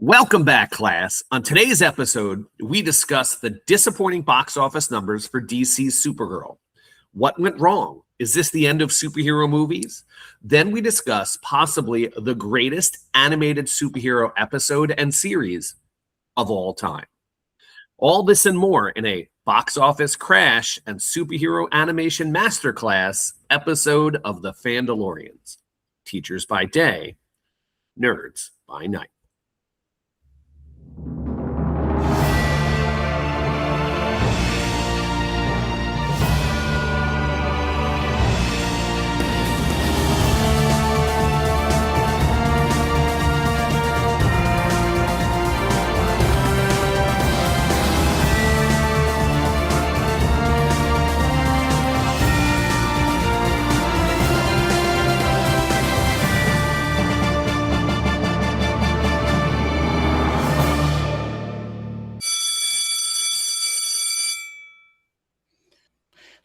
Welcome back, class. On today's episode, we discuss the disappointing box office numbers for DC's Supergirl. What went wrong? Is this the end of superhero movies? Then we discuss possibly the greatest animated superhero episode and series of all time. All this and more in a box office crash and superhero animation masterclass episode of the Fandalorians. Teachers by day, nerds by night.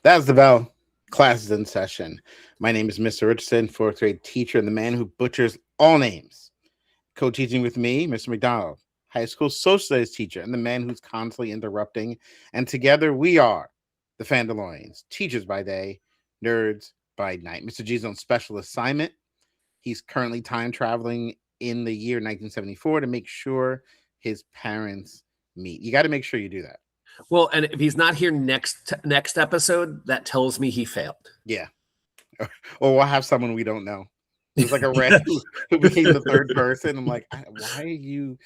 That's the bell. Class is in session. My name is Mr. Richardson, fourth grade teacher, and the man who butchers all names. Co-teaching with me, Mr. McDonald, high school social studies teacher, and the man who's constantly interrupting. And together we are the Fandalorians, teachers by day, nerds by night. Mr. G's on special assignment. He's currently time traveling in the year 1974 to make sure his parents meet. You got to make sure you do that. Well, and if he's not here next episode, that tells me he failed. Yeah. Or we'll have someone we don't know. It's like a red who became the third person. I'm like, why are you?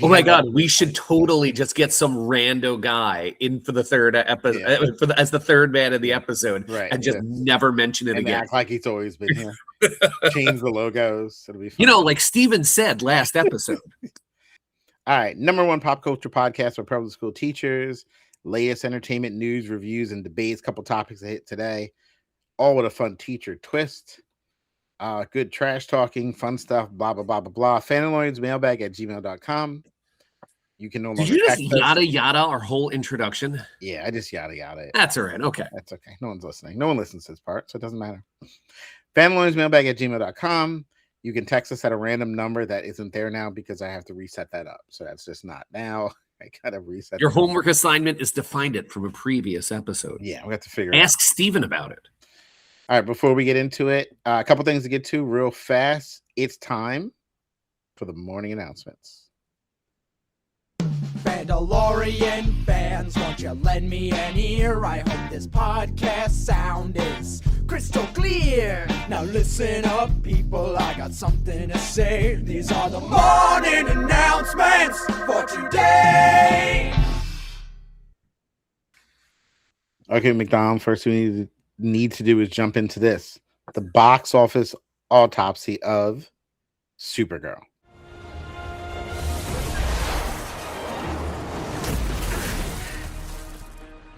Oh my God, we should totally just get some rando guy in for the third episode, as the third man in the episode, right? And just never mention it again. Act like he's always been here. Change the logos. It'll be fun. You know, like Steven said last episode. All right, number one pop culture podcast for public school teachers. Latest entertainment news, reviews, and debates. Couple topics to hit today. All with a fun teacher twist. Good trash talking, fun stuff, blah, blah, blah, blah, blah. Fandalorians mailbag at gmail.com. You can no longer. Did you just yada yada our whole introduction? Yeah, I just yada yada it. That's all right. Okay. That's okay. No one's listening. No one listens to this part, so it doesn't matter. Fandalorians mailbag at gmail.com. You can text us at a random number that isn't there now because I have to reset that up. So that's just not now. I gotta reset. Your homework assignment is to find it from a previous episode. Yeah, we have to figure it out. Ask Steven about it. All right, before we get into it, a couple things to get to real fast. It's time for the morning announcements. Fandalorian fans, won't you lend me an ear? I hope this podcast sound is crystal clear. Now listen up, people, I got something to say. These are the morning announcements for today. Okay, McDonald, first we need to do is jump into this. The box office autopsy of Supergirl.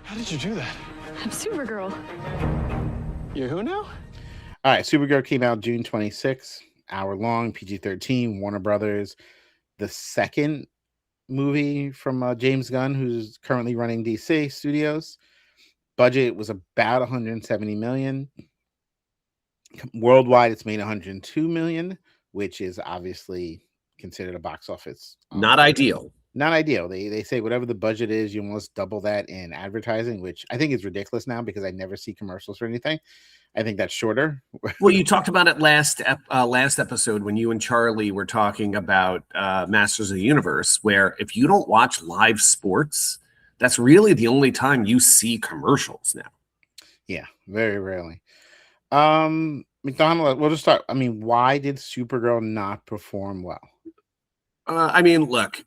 How did you do that? I'm Supergirl. You're who now? All right, Supergirl came out June 26th, hour long, PG-13, Warner Brothers. The second movie from James Gunn, who's currently running DC Studios. Budget was about 170 million. Worldwide, it's made 102 million, which is obviously considered a box office. Not ideal. Not ideal. They say whatever the budget is, you almost double that in advertising, which I think is ridiculous now because I never see commercials for anything. I think that's shorter. Well, you talked about it last episode when you and Charlie were talking about Masters of the Universe, where if you don't watch live sports, that's really the only time you see commercials now. Yeah, very rarely. McDonald, we'll just start. I mean, why did Supergirl not perform well? I mean, look,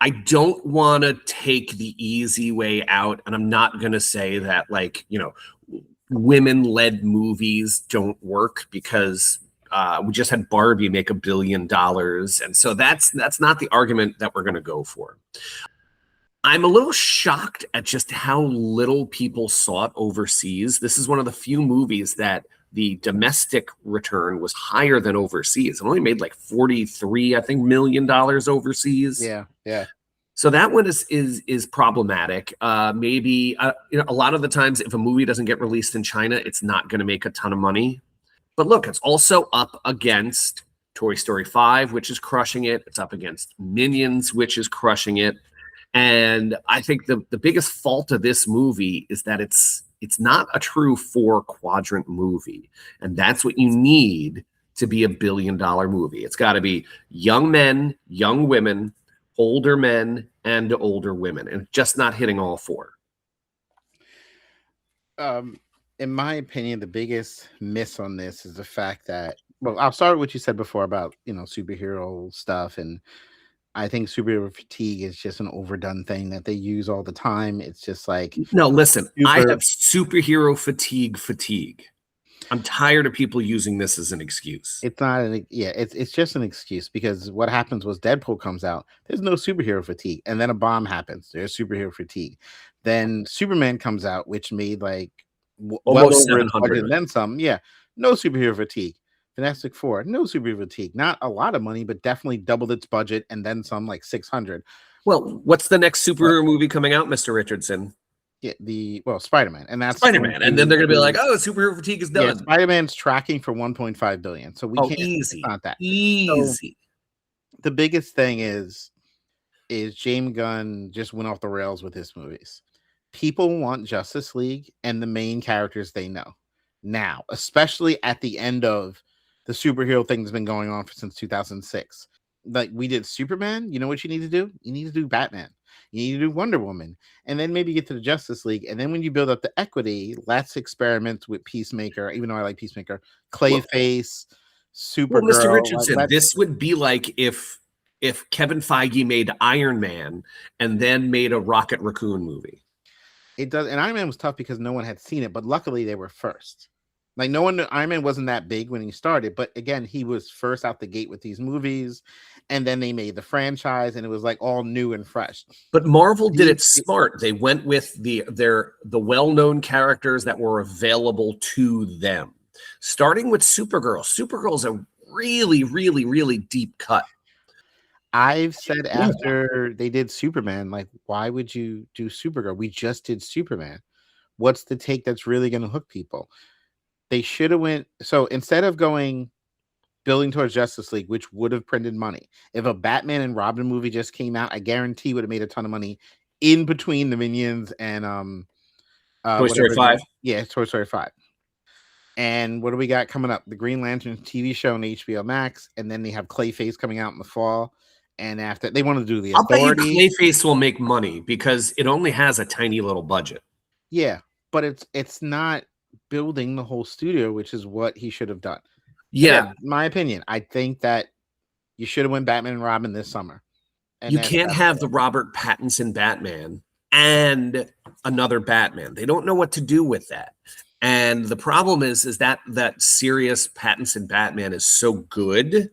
I don't want to take the easy way out, and I'm not going to say that, like, you know, women-led movies don't work because we just had Barbie make $1 billion, and so that's not the argument that we're going to go for. I'm a little shocked at just how little people saw it overseas. This is one of the few movies that the domestic return was higher than overseas. It only made like $43 million overseas. Yeah. So that one is problematic. Maybe you know, a lot of the times if a movie doesn't get released in China, it's not going to make a ton of money. But look, it's also up against Toy Story 5, which is crushing it. It's up against Minions, which is crushing it. And I think the biggest fault of this movie is that it's not a true 4-quadrant movie. And that's what you need to be a $1 billion movie. It's got to be young men, young women, older men, and older women. And just not hitting all 4. In my opinion, the biggest miss on this is the fact that, well, I'll start with what you said before about, superhero stuff. And I think superhero fatigue is just an overdone thing that they use all the time. It's just like, no, listen, I have superhero fatigue. I'm tired of people using this as an excuse. It's not it's just an excuse, because what happens was Deadpool comes out, there's no superhero fatigue, and then a bomb happens, there's superhero fatigue. Then Superman comes out, which made like almost well over 700 and then some. Yeah, no superhero fatigue. Fantastic Four, no superhero fatigue. Not a lot of money, but definitely doubled its budget and then some, like 600. Well, what's the next superhero movie coming out, Mr. Richardson? Yeah, Spider-Man, and that's Spider-Man, and then they're gonna be like, "Oh, superhero fatigue is done." Yeah, Spider-Man's tracking for 1.5 billion, so we can't. Easy, it's not that easy. So, the biggest thing is James Gunn just went off the rails with his movies. People want Justice League and the main characters they know now, especially at the end of the superhero thing that's been going on since 2006. Like, we did Superman. You know what you need to do? You need to do Batman. You need to do Wonder Woman, and then maybe get to the Justice League. And then when you build up the equity, let's experiment with Peacemaker, even though I like Peacemaker, Clayface, Supergirl. Well, Mr. Richardson, this would be like if Kevin Feige made Iron Man and then made a Rocket Raccoon movie. It does, and Iron Man was tough because no one had seen it, but luckily they were first. Like, no one, Iron Man wasn't that big when he started, but again, he was first out the gate with these movies, and then they made the franchise, and it was like all new and fresh. But Marvel did it smart. They went with the well-known characters that were available to them. Starting with Supergirl. Supergirl's a really, really, really deep cut. I've said after they did Superman, like, why would you do Supergirl? We just did Superman. What's the take that's really going to hook people? They should have went. So instead of building towards Justice League, which would have printed money, if a Batman and Robin movie just came out, I guarantee would have made a ton of money in between the Minions and Toy Story 5. Yeah, Toy Story 5. And what do we got coming up? The Green Lantern TV show on HBO Max, and then they have Clayface coming out in the fall. And after they want to do the Authority. I'll bet you Clayface will make money because it only has a tiny little budget. Yeah, but it's not building the whole studio, which is what he should have done. Yeah, again, my opinion. I think that you should have went Batman and Robin this summer. And you can't have the Robert Pattinson Batman and another Batman. They don't know what to do with that. And the problem is that serious Pattinson Batman is so good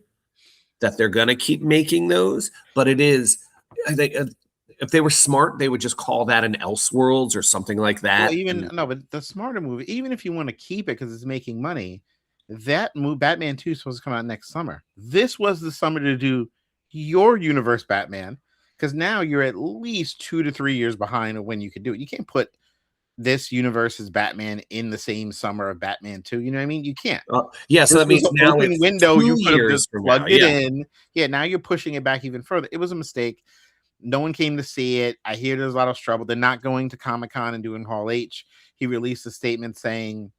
that they're going to keep making those. But it is, if they were smart, they would just call that an Elseworlds or something like that. Well, but the smarter movie, even if you want to keep it because it's making money, that movie, Batman 2, is supposed to come out next summer. This was the summer to do your universe Batman, because now you're at least 2 to 3 years behind of when you could do it. You can't put this universe's Batman in the same summer of Batman 2. You know what I mean? You can't. Yeah, so that means now it's window you could have just plugged it in. Yeah, now you're pushing it back even further. It was a mistake. No one came to see it. I hear there's a lot of trouble. They're not going to Comic-Con and doing Hall H. He released a statement saying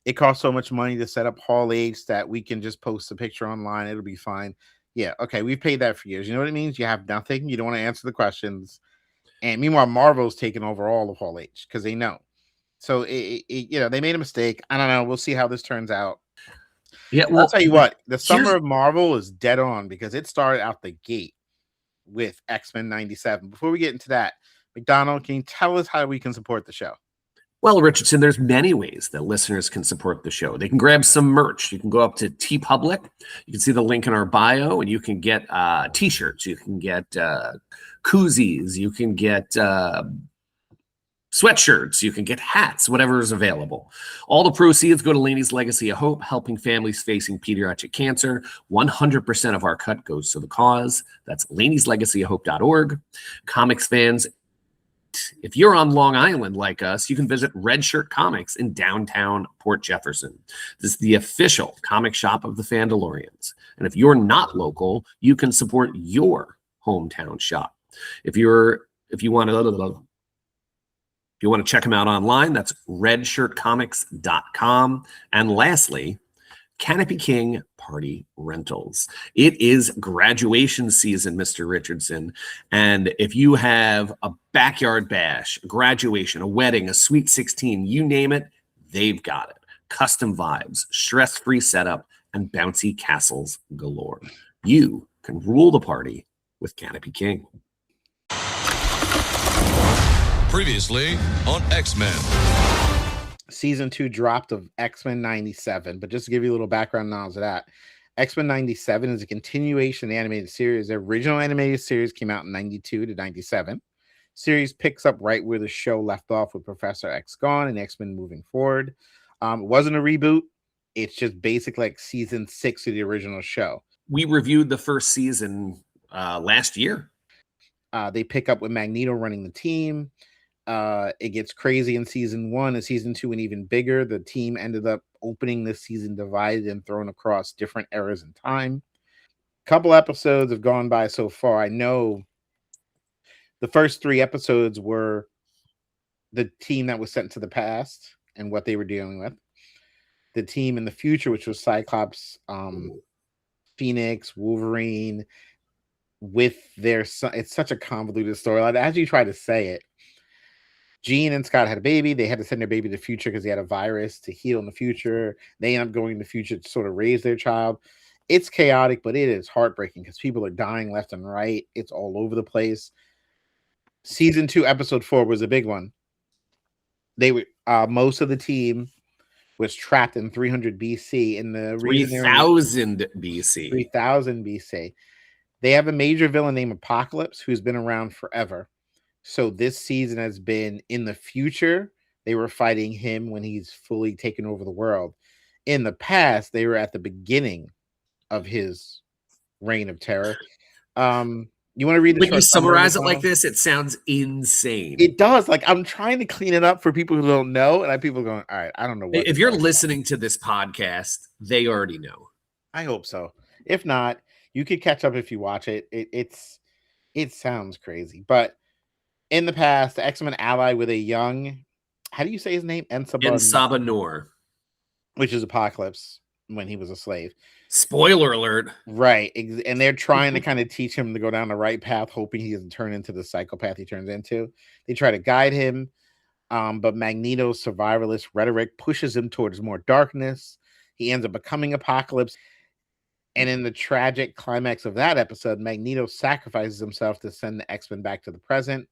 it costs so much money to set up Hall H that we can just post a picture online. It'll be fine. Yeah, okay, we've paid that for years. You know what it means? You have nothing. You don't want to answer the questions. And meanwhile, Marvel's taken over all of Hall H because they know. So, they made a mistake. I don't know. We'll see how this turns out. Yeah, well, I'll tell you what. The summer of Marvel is dead on because it started out the gate with X-Men 97. Before we get into that, McDonald, can you tell us how we can support the show? Well, Richardson, there's many ways that listeners can support the show. They can grab some merch. You can go up to TeePublic. You can see the link in our bio, and you can get T-shirts. You can get koozies. You can get sweatshirts. You can get hats, whatever is available. All the proceeds go to Laney's Legacy of Hope, helping families facing pediatric cancer. 100% of our cut goes to the cause. That's Laney'sLegacyofHope.org. Comics fans If you're on Long Island like us, you can visit Red Shirt Comics in downtown Port Jefferson. This is the official comic shop of the Fandalorians. And if you're not local, you can support your hometown shop. If you want to check them out online, that's redshirtcomics.com. And lastly, Kanopy King Party Rentals. It is graduation season, Mr. Richardson. And if you have a backyard bash, a graduation, a wedding, a sweet 16, you name it, they've got it. Custom vibes, stress-free setup, and bouncy castles galore. You can rule the party with Kanopy King. Previously on X-Men. Season 2 dropped of X-Men 97, but just to give you a little background knowledge of that, X-Men 97 is a continuation of the animated series. The original animated series came out in 92 to 97. Series picks up right where the show left off with Professor X gone and X-Men moving forward. It wasn't a reboot. It's just basically like season 6 of the original show. We reviewed the first season last year. They pick up with Magneto running the team. It gets crazy in season 1 and season 2 and even bigger. The team ended up opening this season divided and thrown across different eras in time. Couple episodes have gone by so far. I know the first 3 episodes were the team that was sent to the past and what they were dealing with. The team in the future, which was Cyclops, Phoenix, Wolverine, with their son. It's such a convoluted storyline. As you try to say it, Jean and Scott had a baby. They had to send their baby to the future because he had a virus to heal in the future. They end up going in the future to sort of raise their child. It's chaotic, but it is heartbreaking because people are dying left and right. It's all over the place. Season 2, episode 4 was a big one. They were most of the team was trapped in 300 BC. In the 3000 BC. 3000 BC. They have a major villain named Apocalypse who's been around forever. So this season has been in the future. They were fighting him when he's fully taken over the world. In the past, they were at the beginning of his reign of terror. You want to read the When you summarize it like this, it sounds insane. It does. Like, I'm trying to clean it up for people who don't know, and people going, all right, I don't know what. If you're listening to this podcast, they already know. I hope so. If not, you could catch up if you watch it. It sounds crazy, but in the past, the X-Men allied with a young, how do you say his name? Ensaba Noor, which is Apocalypse when he was a slave. Spoiler alert. Right. And they're trying to kind of teach him to go down the right path, hoping he doesn't turn into the psychopath he turns into. They try to guide him, but Magneto's survivalist rhetoric pushes him towards more darkness. He ends up becoming Apocalypse. And in the tragic climax of that episode, Magneto sacrifices himself to send the X-Men back to the present,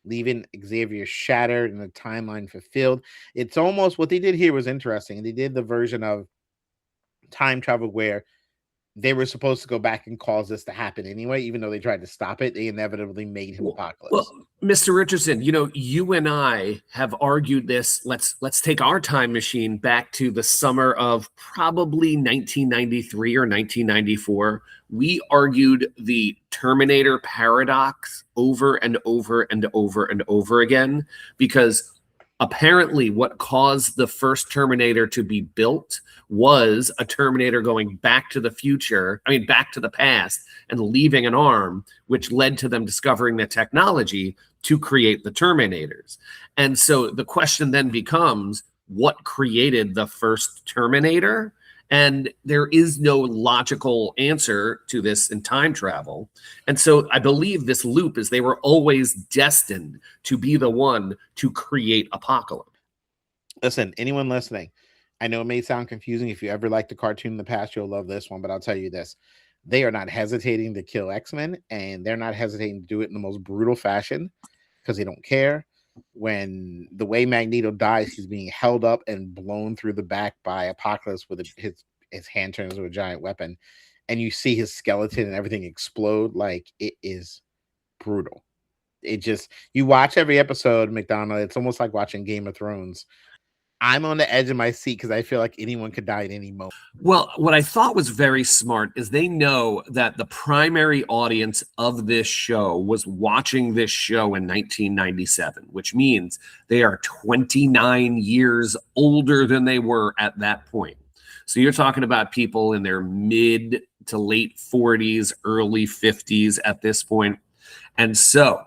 leaving Xavier shattered and the timeline fulfilled. It's almost what they did here was interesting. They did the version of time travel where they were supposed to go back and cause this to happen anyway, even though they tried to stop it. They inevitably made him Apocalypse. Well, Mr. Richardson, you and I have argued this. Let's take our time machine back to the summer of probably 1993 or 1994. We argued the Terminator paradox over and over and over and over again, because apparently what caused the first Terminator to be built was a Terminator going back to the past and leaving an arm, which led to them discovering the technology to create the Terminators. And so the question then becomes, what created the first Terminator? And there is no logical answer to this in time travel. And so I believe this loop is they were always destined to be the one to create Apocalypse. Listen, anyone listening, I know it may sound confusing. If you ever liked the cartoon in the past, you'll love this one, but I'll tell you this. They are not hesitating to kill X-Men, and they're not hesitating to do it in the most brutal fashion because they don't care. When the way Magneto dies, he's being held up and blown through the back by Apocalypse with his hand turns into a giant weapon, and you see his skeleton and everything explode. Like, it is brutal. It just, you watch every episode, McDonald, it's almost like watching Game of Thrones. I'm on the edge of my seat because I feel like anyone could die at any moment. Well, what I thought was very smart is they know that the primary audience of this show was watching this show in 1997, which means they are 29 years older than they were at that point. So you're talking about people in their mid to late 40s, early 50s at this point. And so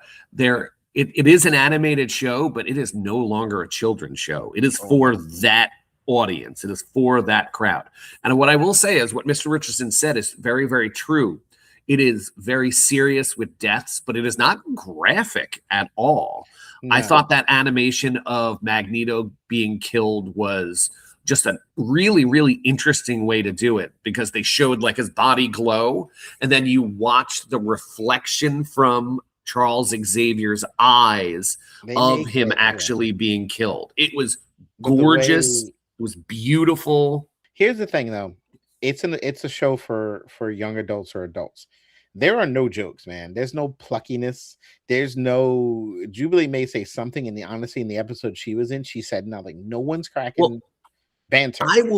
it is an animated show, but it is no longer a children's show. It is for that audience. It is for that crowd. And what I will say is what Mr. Richardson said is very, very true. It is very serious with deaths, but it is not graphic at all. No. I thought that animation of Magneto being killed was just a really, really interesting way to do it, because they showed like his body glow, and then you watched the reflection from Charles Xavier's eyes of him actually being killed. It was gorgeous. It was beautiful. Here's the thing, though. It's a show for young adults or adults. There are no jokes, man. There's no pluckiness. There's no Jubilee may say something, and honestly, in the episode she was in, she said nothing. No one's cracking banter. I'm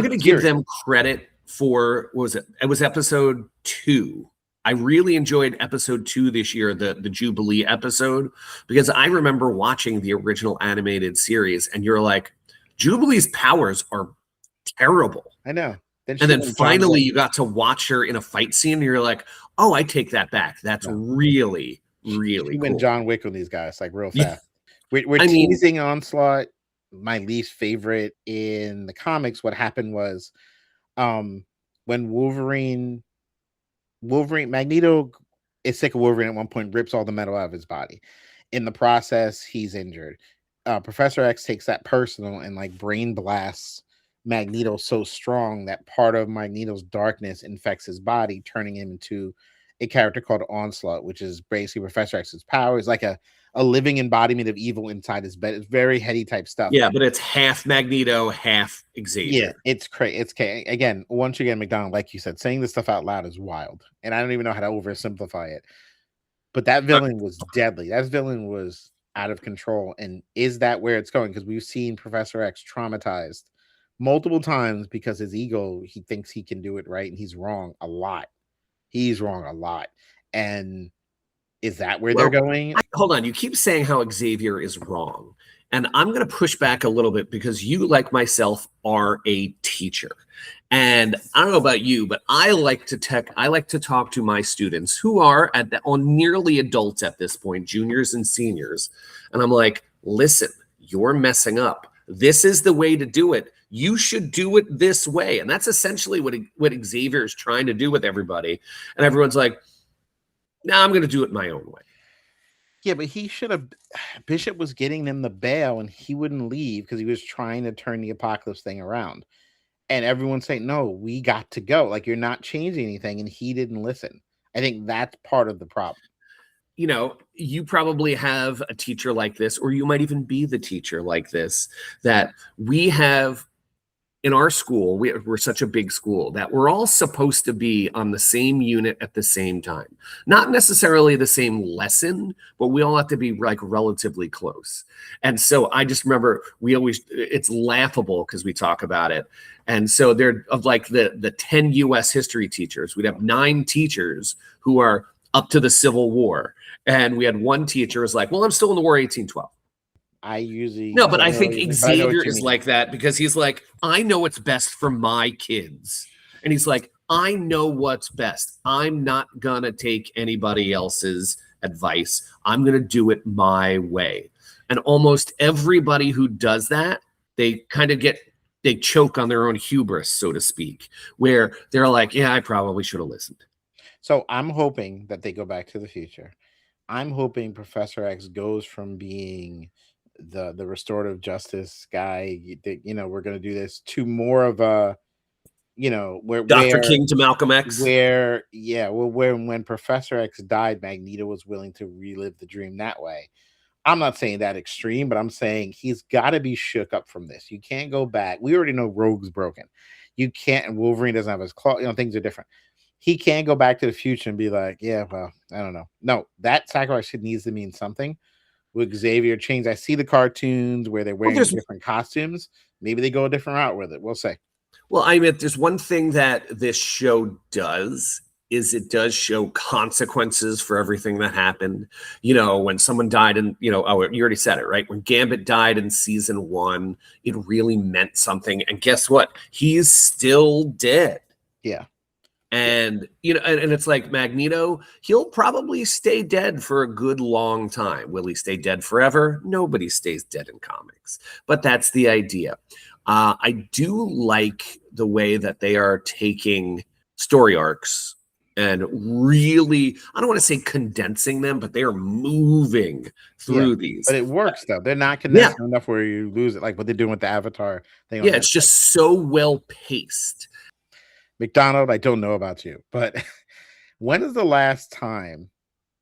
going to give them credit for, what was it? It was episode 2. I really enjoyed episode 2 this year, the Jubilee episode, because I remember watching the original animated series, and you're like, Jubilee's powers are terrible. I know. And then finally you got to watch her in a fight scene, and you're like, oh, I take that back. That's really, really cool. When John Wick with these guys, like real fast. Yeah. We're teasing Onslaught. My least favorite in the comics, what happened was when Magneto is sick of Wolverine at one point, rips all the metal out of his body. In the process, he's injured. Professor X takes that personal and like brain blasts Magneto so strong that part of Magneto's darkness infects his body, turning him into a character called Onslaught, which is basically Professor X's power. It's like a living embodiment of evil inside his bed. It's very heady type stuff. Yeah, but it's half Magneto, half Xavier. Yeah, it's crazy. It's again, once again, McDonald, like you said, saying this stuff out loud is wild, and I don't even know how to oversimplify it. But that villain was deadly. That villain was out of control. And is that where it's going? Because we've seen Professor X traumatized multiple times because his ego, he thinks he can do it right, and he's wrong a lot. He's wrong a lot. And is that where they're going? Hold on. You keep saying how Xavier is wrong. And I'm going to push back a little bit, because you, like myself, are a teacher. And I don't know about you, but I like to talk to my students who are nearly adults at this point, juniors and seniors. And I'm like, listen, you're messing up. This is the way to do it. You should do it this way. And that's essentially what Xavier is trying to do with everybody. And everyone's like, no, I'm going to do it my own way. Yeah, but he should have. Bishop was getting them the bail, and he wouldn't leave because he was trying to turn the Apocalypse thing around. And everyone's saying, no, we got to go. Like, you're not changing anything. And he didn't listen. I think that's part of the problem. You know, you probably have a teacher like this, or you might even be the teacher like this, that we have in our school. We're such a big school that we're all supposed to be on the same unit at the same time. Not necessarily the same lesson, but we all have to be like relatively close. And so I just remember it's laughable because we talk about it. And so they're of like the 10 US history teachers. We'd have 9 teachers who are up to the Civil War. And we had one teacher who's like, well, I'm still in the War 1812. But I think Xavier is like that, because he's like, I know what's best for my kids. And he's like, I know what's best. I'm not going to take anybody else's advice. I'm going to do it my way. And almost everybody who does that, they choke on their own hubris, so to speak, where they're like, yeah, I probably should have listened. So I'm hoping that they go back to the future. I'm hoping Professor X goes from being the restorative justice guy, we're going to do this, to more of a, where Dr. King to Malcolm X, when Professor X died, Magneto was willing to relive the dream that way. I'm not saying that extreme, but I'm saying he's got to be shook up from this. You can't go back. We already know Rogue's broken. You can't, and Wolverine doesn't have his claw. Things are different. He can't go back to the future and be like, yeah, well, I don't know. No, that sacrifice needs to mean something. with Xavier change. I see the cartoons where they're wearing different costumes. Maybe they go a different route with it. We'll see. Well, I mean, there's one thing that this show does is it does show consequences for everything that happened. You know, when someone died in, you know, oh, you already said it, right? When Gambit died in season 1, it really meant something. And guess what? He's still dead. Yeah. And, you know, and it's like Magneto, he'll probably stay dead for a good long time. Will he stay dead forever? Nobody stays dead in comics, but that's the idea. I do like the way that they are taking story arcs and really, I don't want to say condensing them, but they are moving through these. But it works though. They're not condensed enough where you lose it, like what they're doing with the Avatar thing. Yeah, it's just so well paced. McDonald, I don't know about you, but when is the last time,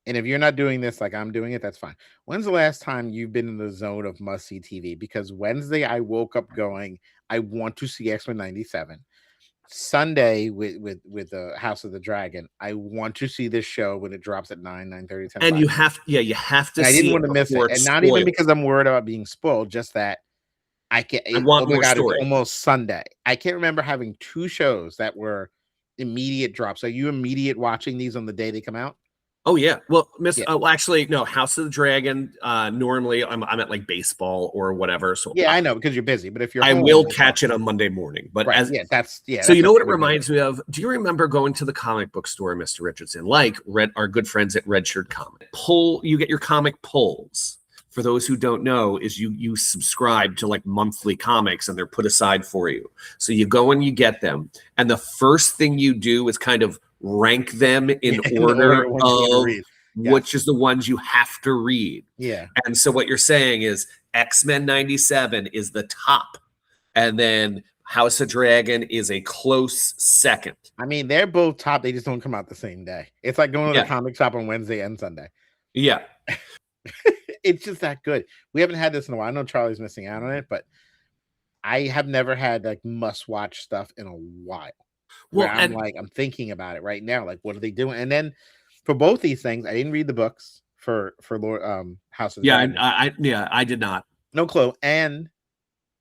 and if you're not doing this like I'm doing it, that's fine. When's the last time you've been in the zone of must-see TV? Because Wednesday I woke up going, I want to see X-Men 97. Sunday with the House of the Dragon, I want to see this show when it drops at 9:30, 10. And you have to and see I didn't want to miss it. And not even because I'm worried about being spoiled, just that I want more story. It's almost Sunday. I can't remember having 2 shows that were immediate drops. Are you immediate watching these on the day they come out? Oh yeah. Well, actually, no. House of the Dragon. Normally, I'm at like baseball or whatever. So yeah, I know because you're busy. But if you're, I will catch it on Monday morning. But So you know what it reminds me of? Do you remember going to the comic book store, Mr. Richardson? Like our good friends at Red Shirt Comic. You get your comic pulls. For those who don't know, is you subscribe to like monthly comics and they're put aside for you. So you go and you get them, and the first thing you do is kind of rank them in order of which is the ones you have to read. Yeah. And so what you're saying is X-Men 97 is the top, and then House of Dragon is a close second. I mean, they're both top. They just don't come out the same day. It's like going to the comic shop on Wednesday and Sunday. Yeah. It's just that good. We haven't had this in a while. I know Charlie's missing out on it, but I have never had like must-watch stuff in a while. Well, I'm thinking about it right now. Like, what are they doing? And then for both these things, I didn't read the books for Lord House of the Dragon. I did not. No clue. And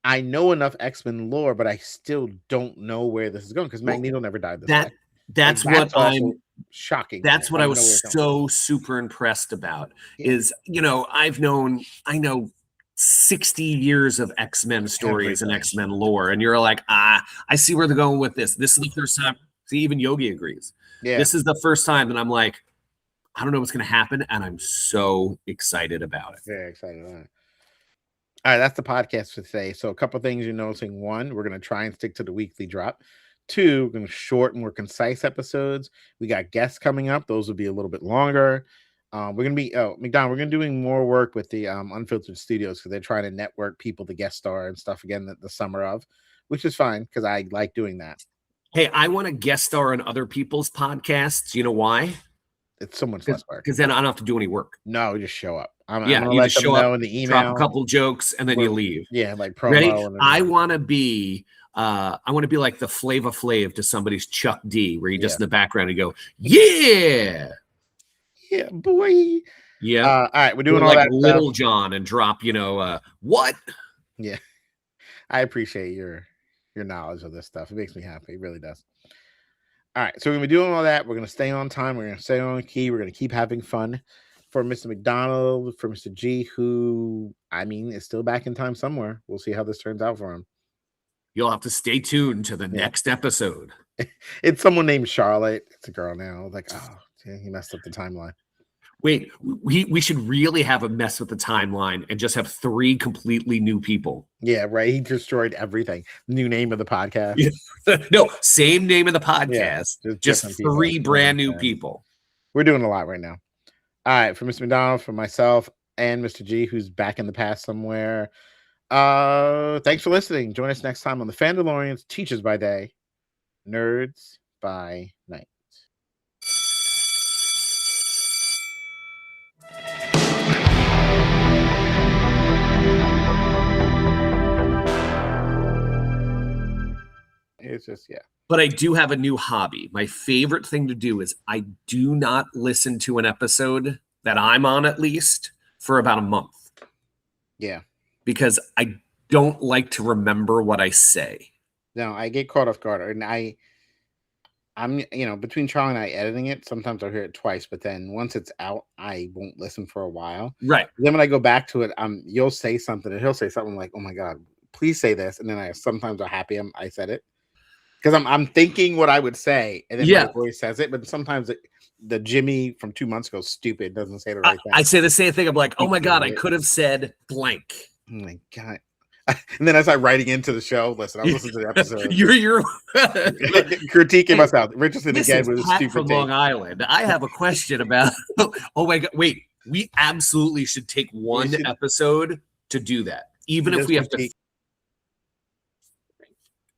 I know enough X-Men lore, but I still don't know where this is going because Magneto never died this way. That's what I'm shocking. That's what I was so super impressed about is, you know, I know 60 years of X-Men stories and X-Men lore. And you're like, I see where they're going with this. This is the first time. See, even Yogi agrees. Yeah. This is the first time that I'm like, I don't know what's going to happen. And I'm so excited about it. Very excited about it. All right. That's the podcast for today. So a couple of things you're noticing. 1, we're going to try and stick to the weekly drop. 2, we're going to short and more concise episodes. We got guests coming up. Those will be a little bit longer. We're going to be, McDonald, we're going to be doing more work with the Unfiltered Studios because they're trying to network people to guest star and stuff again the summer of, which is fine because I like doing that. Hey, I want to guest star on other people's podcasts. You know why? It's so much less work. Because then I don't have to do any work. No, just show up. I'm you gonna let just them show know up, in the email, drop a couple jokes, and then you leave. Yeah, like promo. Ready? I want to be like the Flava Flav to somebody's Chuck D, where you just in the background and go, yeah, boy. Yeah. All right, we're doing all like that Little stuff. John and drop, what? Yeah, I appreciate your knowledge of this stuff. It makes me happy. It really does. All right, so we're gonna be doing all that. We're gonna stay on time. We're gonna stay on key. We're gonna keep having fun. For Mr. McDonald, for Mr. G, who is still back in time somewhere. We'll see how this turns out for him. You'll have to stay tuned to the next episode. It's someone named Charlotte. It's a girl now. Like, oh, he messed up the timeline. Wait, we should really have a mess with the timeline and just have 3 completely new people. Yeah, right. He destroyed everything. New name of the podcast. No, same name of the podcast. Just 3 brand new people. We're doing a lot right now. All right, for Mr. McDonald, for myself, and Mr. G, who's back in the past somewhere. Thanks for listening. Join us next time on the Fandalorians, Teachers by Day, Nerds by Night. It's just, But I do have a new hobby. My favorite thing to do is I do not listen to an episode that I'm on, at least, for about a month. Yeah. because I don't like to remember what I say. No, I get caught off guard, and I'm between Charlie and I editing it, sometimes I'll hear it twice, but then once it's out, I won't listen for a while. Right. Then when I go back to it, you'll say something and he'll say something like, "Oh my God, please say this," and then sometimes I'm happy I said it because I'm thinking what I would say, and then my voice says it. But sometimes the Jimmy from 2 months ago stupid doesn't say the right thing. I say the same thing. I'm like, oh my God, I could have said blank. Oh my God. And then as I'm writing into the show, listen, I'll listen to the episode. You're critiquing myself. Richardson again with Pat stupid from take. Long Island. I have a question about. Oh my God! Wait, we absolutely should take one episode to do that, even if we have to